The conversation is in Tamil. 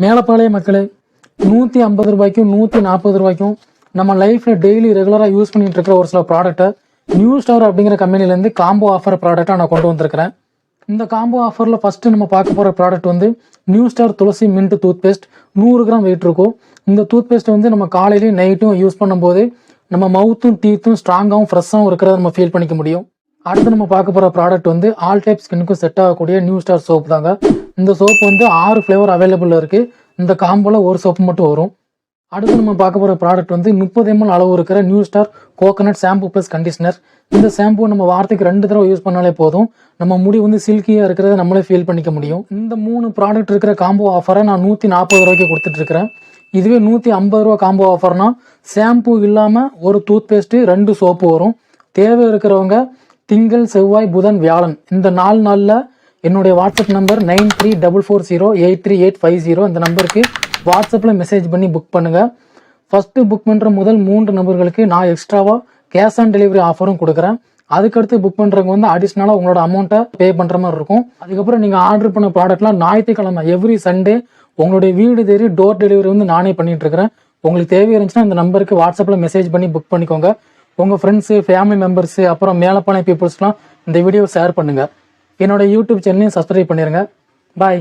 மேலப்பாளைய மக்களே, 150 ரூபாய்க்கும் 140 ரூபாய்க்கும் நம்ம லைஃப்ல டெய்லி ரெகுலரா யூஸ் பண்ணிட்டு இருக்கிற ஒரு சில ப்ராடக்ட்டை நியூ ஸ்டார் அப்படிங்கிற கம்பெனிலேருந்து காம்போ ஆஃபர் ப்ராடக்டாக நான் கொண்டு வந்திருக்கிறேன். இந்த காம்போ ஆஃபரில் ஃபர்ஸ்ட் நம்ம பார்க்க போகிற ப்ராடக்ட் வந்து new star Tulsi mint toothpaste. 100 gram weight இருக்கும். இந்த டூத் பேஸ்ட் வந்து நம்ம காலையிலையும் நைட்டும் யூஸ் பண்ணும்போது நம்ம மவுத்தும் டீத்தும் ஸ்ட்ராங்காகவும் ஃப்ரெஷ்ஷாகவும் இருக்கிறத நம்ம ஃபீல் பண்ணிக்க முடியும். அடுத்து நம்ம பார்க்க போகிற ப்ராடக்ட் வந்து ஆல் டைப் ஸ்கின்னுக்கும் செட் ஆகக்கூடிய நியூ ஸ்டார் சோப் தாங்க. இந்த சோப் வந்து 6 ஃப்ளேவர் அவைலபிள் இருக்குது. இந்த காம்போல ஒரு சோப்பு மட்டும் வரும். அடுத்து நம்ம பார்க்க போகிற ப்ராடக்ட் வந்து 30 ml அளவு இருக்கிற new star coconut shampoo plus conditioner. இந்த ஷாம்பு நம்ம வாரத்துக்கு 2 தடவை யூஸ் பண்ணாலே போதும். நம்ம முடி வந்து சில்கியாக இருக்கிறத நம்மளே ஃபீல் பண்ணிக்க முடியும். இந்த 3 ப்ராடக்ட் இருக்கிற காம்போ ஆஃபரை நான் 140 ரூபாய்க்கு கொடுத்துட்டு இருக்கிறேன். இதுவே 150 ரூபா காம்போ ஆஃபர்னா ஷாம்பு இல்லாமல் ஒரு டூத் பேஸ்ட்டு 2 சோப்பு வரும். தேவை இருக்கிறவங்க திங்கள், செவ்வாய், புதன், வியாழன் இந்த 4 நாளில் என்னுடைய வாட்ஸ்அப் நம்பர் 9344083850 இந்த நம்பருக்கு வாட்ஸ்அப்பில் மெசேஜ் பண்ணி புக் பண்ணுங்கள். ஃபஸ்ட்டு புக் பண்ணுற முதல் 3 நபர்களுக்கு நான் எக்ஸ்ட்ராவாக கேஷ் ஆன் டெலிவரி ஆஃபரும் கொடுக்குறேன். அதுக்கடுத்து புக் பண்ணுறவங்க வந்து அடிஷ்னலாக உங்களோட அமௌண்ட்டை பே பண்ணுற மாதிரி இருக்கும். அதுக்கப்புறம் நீங்கள் ஆர்டர் பண்ண ப்ராடக்ட்லாம் ஞாயிற்றுக்கிழமை எவ்ரி சண்டே உங்களுடைய வீடு தேடி டோர் டெலிவரி வந்து நானே பண்ணிட்டு இருக்கிறேன். உங்களுக்கு தேவை இருந்துச்சுன்னா இந்த நம்பருக்கு வாட்ஸ்அப்பில் மெசேஜ் பண்ணி புக் பண்ணிக்கோங்க. உங்கள் ஃப்ரெண்ட்ஸு, ஃபேமிலி மெம்பர்ஸு, அப்புறம் மேலப்பாளைய பீப்புள்ஸ்லாம் இந்த வீடியோ ஷேர் பண்ணுங்கள். என்னோட யூடியூப் சேனலையும் சப்ஸ்கிரைப் பண்ணிடுங்க. பாய்.